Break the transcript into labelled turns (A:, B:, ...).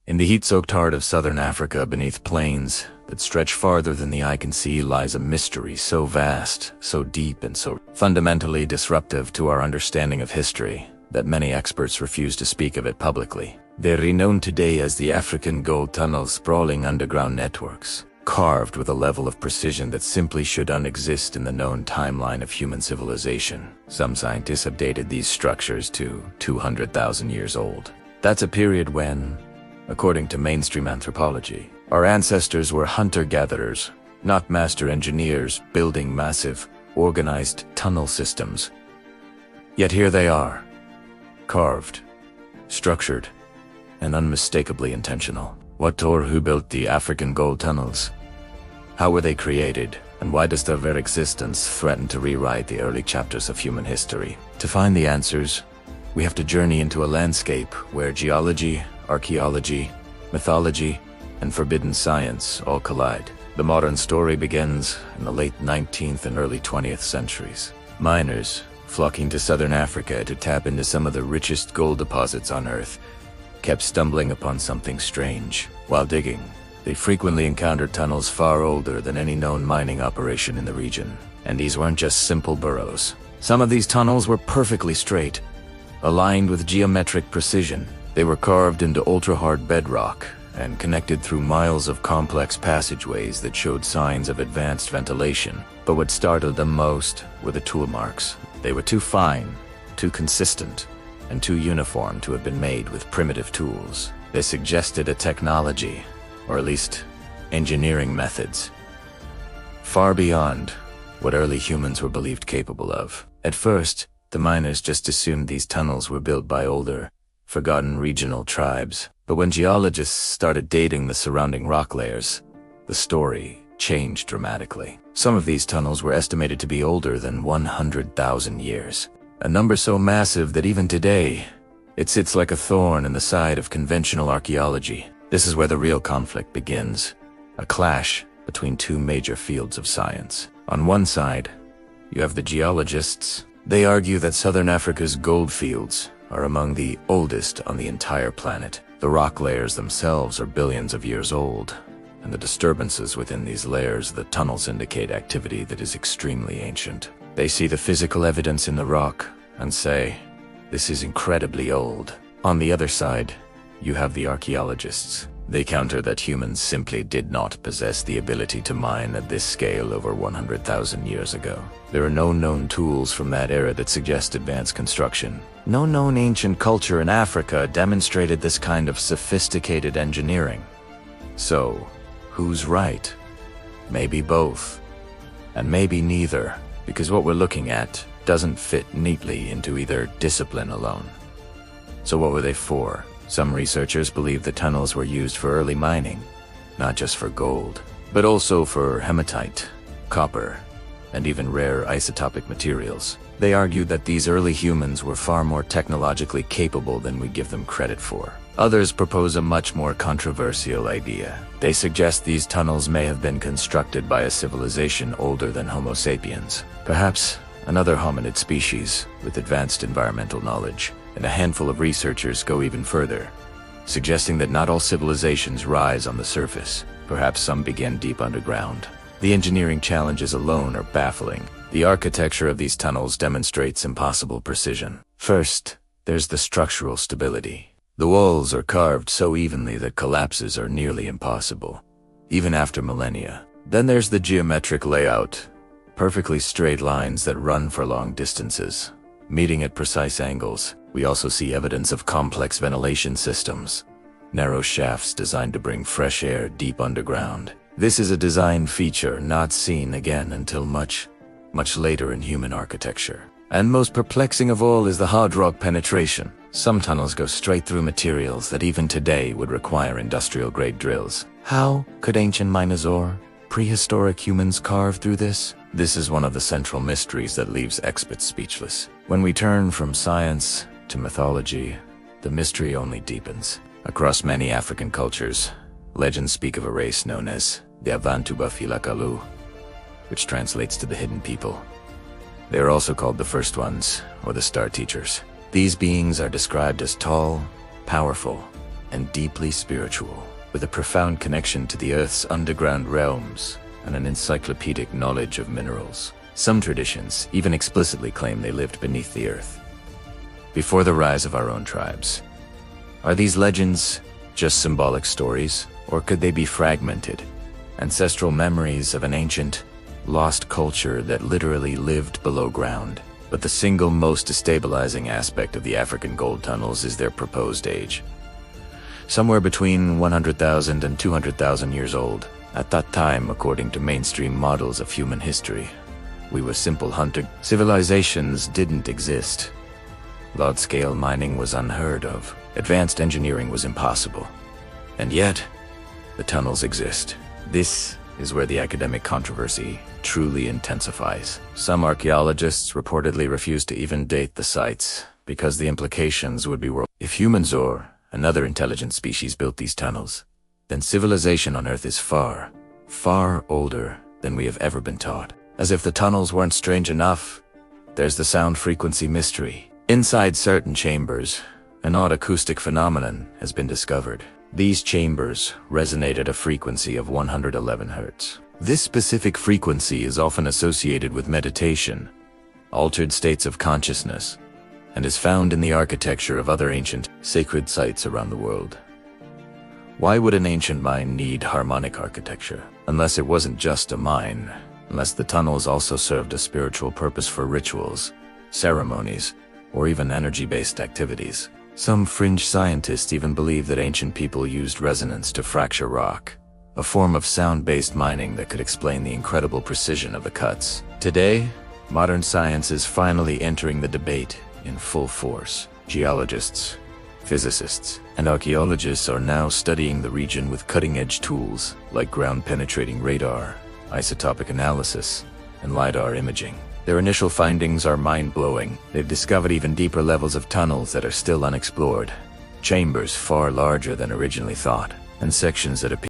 A: In the heat-soaked heart of southern Africa, beneath plains that stretch farther than the eye can see, lies a mystery so vast, so deep, and so fundamentally disruptive to our understanding of history that many experts refuse to speak of it publicly. They're renowned today as the African gold tunnels, sprawling underground networks, carved with a level of precision that simply shouldn't exist in the known timeline of human civilization. Some scientists have dated these structures to 200,000 years old. That's a period when, according to mainstream anthropology, our ancestors were hunter-gatherers, not master engineers building massive, organized tunnel systems. Yet here they are, carved, structured, and unmistakably intentional. What or who built the African gold tunnels? How were they created? And why does their very existence threaten to rewrite the early chapters of human history? To find the answers, we have to journey into a landscape where geology, archaeology, mythology, and forbidden science all collide. The modern story begins in the late 19th and early 20th centuries. Miners, flocking to southern Africa to tap into some of the richest gold deposits on Earth, kept stumbling upon something strange. While digging, they frequently encountered tunnels far older than any known mining operation in the region. And these weren't just simple burrows. Some of these tunnels were perfectly straight, aligned with geometric precision. They were carved into ultra-hard bedrock and connected through miles of complex passageways that showed signs of advanced ventilation. But what startled them most were the tool marks. They were too fine, too consistent, and too uniform to have been made with primitive tools. They suggested a technology, or at least engineering methods, far beyond what early humans were believed capable of. At first, the miners just assumed these tunnels were built by older, forgotten regional tribes. But when geologists started dating the surrounding rock layers, the story changed dramatically. Some of these tunnels were estimated to be older than 100,000 years, a number so massive that even today, it sits like a thorn in the side of conventional archaeology. This is where the real conflict begins, a clash between two major fields of science. On one side, you have the geologists. They argue that southern Africa's gold fields are among the oldest on the entire planet. The rock layers themselves are billions of years old, and the disturbances within these layers of the tunnels indicate activity that is extremely ancient. They see the physical evidence in the rock and say, this is incredibly old. On the other side, you have the archaeologists. They counter that humans simply did not possess the ability to mine at this scale over 100,000 years ago. There are no known tools from that era that suggest advanced construction. No known ancient culture in Africa demonstrated this kind of sophisticated engineering. So, who's right? Maybe both. And maybe neither, because what we're looking at doesn't fit neatly into either discipline alone. So what were they for? Some researchers believe the tunnels were used for early mining, not just for gold, but also for hematite, copper, and even rare isotopic materials. They argued that these early humans were far more technologically capable than we give them credit for. Others propose a much more controversial idea. They suggest these tunnels may have been constructed by a civilization older than Homo sapiens, perhaps another hominid species with advanced environmental knowledge. And a handful of researchers go even further, suggesting that not all civilizations rise on the surface. Perhaps some began deep underground. The engineering challenges alone are baffling. The architecture of these tunnels demonstrates impossible precision. First, there's the structural stability. The walls are carved so evenly that collapses are nearly impossible, even after millennia. Then there's the geometric layout, perfectly straight lines that run for long distances, meeting at precise angles. We also see evidence of complex ventilation systems, narrow shafts designed to bring fresh air deep underground. This is a design feature not seen again until much later in human architecture. And most perplexing of all is the hard rock penetration. Some tunnels go straight through materials that even today would require industrial-grade drills. How could ancient miners or prehistoric humans carve through this? This is one of the central mysteries that leaves experts speechless. When we turn from science to mythology, the mystery only deepens. Across many African cultures, legends speak of a race known as the Abantu Bafilakalu, which translates to the hidden people. They are also called the First Ones, or the Star Teachers. These beings are described as tall, powerful, and deeply spiritual, with a profound connection to the Earth's underground realms and an encyclopedic knowledge of minerals. Some traditions even explicitly claim they lived beneath the Earth before the rise of our own tribes. Are these legends just symbolic stories, or could they be fragmented, ancestral memories of an ancient, lost culture that literally lived below ground? But the single most destabilizing aspect of the African gold tunnels is their proposed age. Somewhere between 100,000 and 200,000 years old. At that time, according to mainstream models of human history, we were simple hunter. Civilizations didn't exist. Large-scale mining was unheard of. Advanced engineering was impossible. And yet, the tunnels exist. This is where the academic controversy truly intensifies. Some archaeologists reportedly refuse to even date the sites because the implications would be world. If humans or another intelligent species built these tunnels, then civilization on Earth is far, far older than we have ever been taught. As if the tunnels weren't strange enough, there's the sound frequency mystery. Inside certain chambers, an odd acoustic phenomenon has been discovered. These chambers resonate at a frequency of 111 Hz. This specific frequency is often associated with meditation, altered states of consciousness, and is found in the architecture of other ancient, sacred sites around the world. Why would an ancient mine need harmonic architecture? Unless it wasn't just a mine, unless the tunnels also served a spiritual purpose for rituals, ceremonies, or even energy-based activities. Some fringe scientists even believe that ancient people used resonance to fracture rock, a form of sound-based mining that could explain the incredible precision of the cuts. Today, modern science is finally entering the debate in full force. Geologists, physicists, and archaeologists are now studying the region with cutting-edge tools like ground-penetrating radar, isotopic analysis, and LiDAR imaging. Their initial findings are mind-blowing. They've discovered even deeper levels of tunnels that are still unexplored, chambers far larger than originally thought, and sections that appear